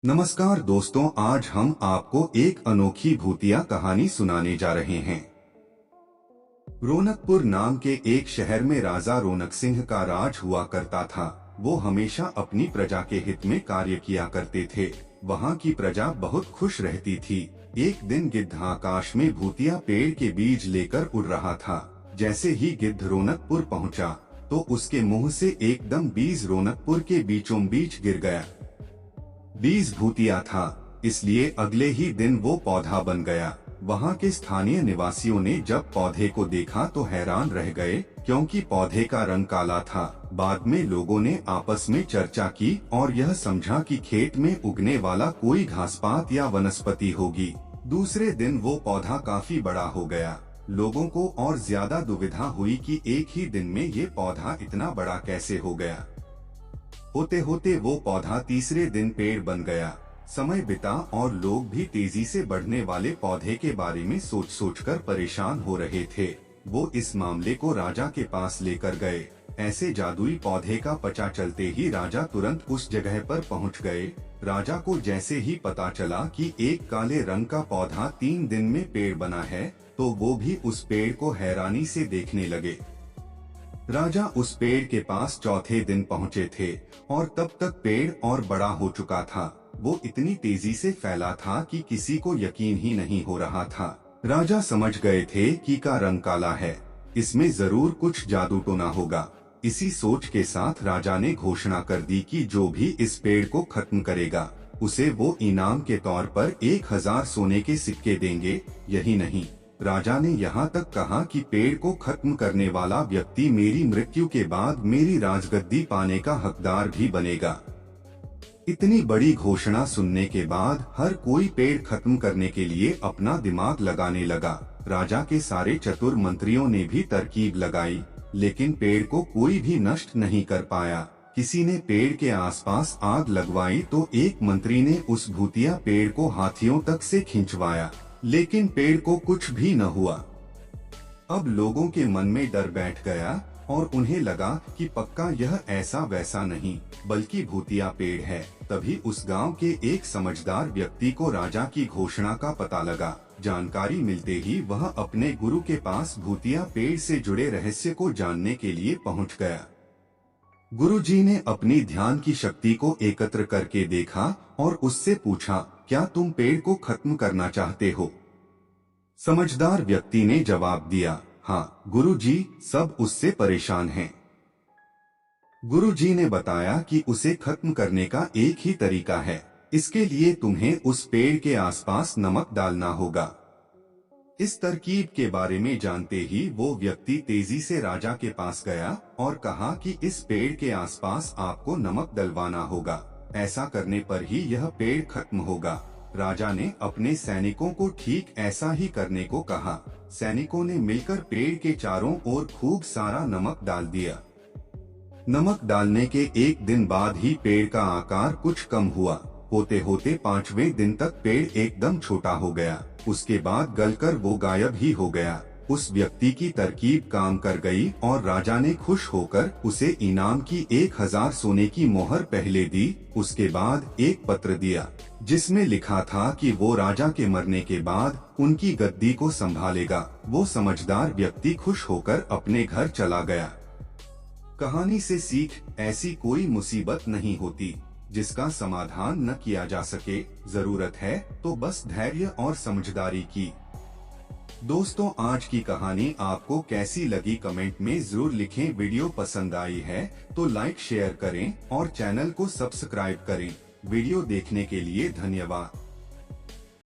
नमस्कार दोस्तों, आज हम आपको एक अनोखी भूतिया कहानी सुनाने जा रहे हैं। रौनकपुर नाम के एक शहर में राजा रौनक सिंह का राज हुआ करता था। वो हमेशा अपनी प्रजा के हित में कार्य किया करते थे। वहाँ की प्रजा बहुत खुश रहती थी। एक दिन गिद्ध आकाश में भूतिया पेड़ के बीज लेकर उड़ रहा था। जैसे ही गिद्ध रौनकपुर पहुँचा तो उसके मुंह से एकदम बीज रौनकपुर के बीचों बीच गिर गया। बीज भूतिया था, इसलिए अगले ही दिन वो पौधा बन गया। वहाँ के स्थानीय निवासियों ने जब पौधे को देखा तो हैरान रह गए, क्योंकि पौधे का रंग काला था। बाद में लोगों ने आपस में चर्चा की और यह समझा कि खेत में उगने वाला कोई घासपात या वनस्पति होगी। दूसरे दिन वो पौधा काफी बड़ा हो गया। लोगों को और ज्यादा दुविधा हुई कि एक ही दिन में ये पौधा इतना बड़ा कैसे हो गया। होते होते वो पौधा तीसरे दिन पेड़ बन गया। समय बिता और लोग भी तेजी से बढ़ने वाले पौधे के बारे में सोच सोचकर परेशान हो रहे थे। वो इस मामले को राजा के पास लेकर गए। ऐसे जादुई पौधे का पता चलते ही राजा तुरंत उस जगह पर पहुंच गए। राजा को जैसे ही पता चला कि एक काले रंग का पौधा 3 दिन में पेड़ बना है, तो वो भी उस पेड़ को हैरानी से देखने लगे। राजा उस पेड़ के पास चौथे दिन पहुँचे थे और तब तक पेड़ और बड़ा हो चुका था। वो इतनी तेजी से फैला था कि किसी को यकीन ही नहीं हो रहा था। राजा समझ गए थे कि का रंग काला है, इसमें जरूर कुछ जादू टोना होगा। इसी सोच के साथ राजा ने घोषणा कर दी कि जो भी इस पेड़ को खत्म करेगा, उसे वो इनाम के तौर पर 1000 सोने के सिक्के देंगे। यही नहीं, राजा ने यहाँ तक कहा कि पेड़ को खत्म करने वाला व्यक्ति मेरी मृत्यु के बाद मेरी राजगद्दी पाने का हकदार भी बनेगा। इतनी बड़ी घोषणा सुनने के बाद हर कोई पेड़ खत्म करने के लिए अपना दिमाग लगाने लगा। राजा के सारे चतुर मंत्रियों ने भी तरकीब लगाई, लेकिन पेड़ को कोई भी नष्ट नहीं कर पाया। किसी ने पेड़ के आसपास आग लगवाई तो एक मंत्री ने उस भूतिया पेड़ को हाथियों तक से खिंचवाया, लेकिन पेड़ को कुछ भी न हुआ। अब लोगों के मन में डर बैठ गया और उन्हें लगा कि पक्का यह ऐसा वैसा नहीं बल्कि भूतिया पेड़ है। तभी उस गांव के एक समझदार व्यक्ति को राजा की घोषणा का पता लगा। जानकारी मिलते ही वह अपने गुरु के पास भूतिया पेड़ से जुड़े रहस्य को जानने के लिए पहुंच गया। गुरुजी ने अपनी ध्यान की शक्ति को एकत्र करके देखा और उससे पूछा, क्या तुम पेड़ को खत्म करना चाहते हो? समझदार व्यक्ति ने जवाब दिया, हाँ गुरुजी, सब उससे परेशान हैं। गुरुजी ने बताया कि उसे खत्म करने का एक ही तरीका है। इसके लिए तुम्हें उस पेड़ के आसपास नमक डालना होगा। इस तरकीब के बारे में जानते ही वो व्यक्ति तेजी से राजा के पास गया और कहा कि इस पेड़ के आसपास आपको नमक डलवाना होगा। ऐसा करने पर ही यह पेड़ खत्म होगा। राजा ने अपने सैनिकों को ठीक ऐसा ही करने को कहा। सैनिकों ने मिलकर पेड़ के चारों ओर खूब सारा नमक डाल दिया। नमक डालने के एक दिन बाद ही पेड़ का आकार कुछ कम हुआ। होते होते 5वें दिन तक पेड़ एकदम छोटा हो गया। उसके बाद गलकर वो गायब ही हो गया। उस व्यक्ति की तरकीब काम कर गई और राजा ने खुश होकर उसे इनाम की 1000 सोने की मोहर पहले दी। उसके बाद एक पत्र दिया जिसमें लिखा था कि वो राजा के मरने के बाद उनकी गद्दी को संभालेगा। वो समझदार व्यक्ति खुश होकर अपने घर चला गया। कहानी से सीख, ऐसी कोई मुसीबत नहीं होती जिसका समाधान न किया जा सके। जरूरत है तो बस धैर्य और समझदारी की। दोस्तों, आज की कहानी आपको कैसी लगी कमेंट में जरूर लिखें। वीडियो पसंद आई है तो लाइक शेयर करें और चैनल को सब्सक्राइब करें। वीडियो देखने के लिए धन्यवाद।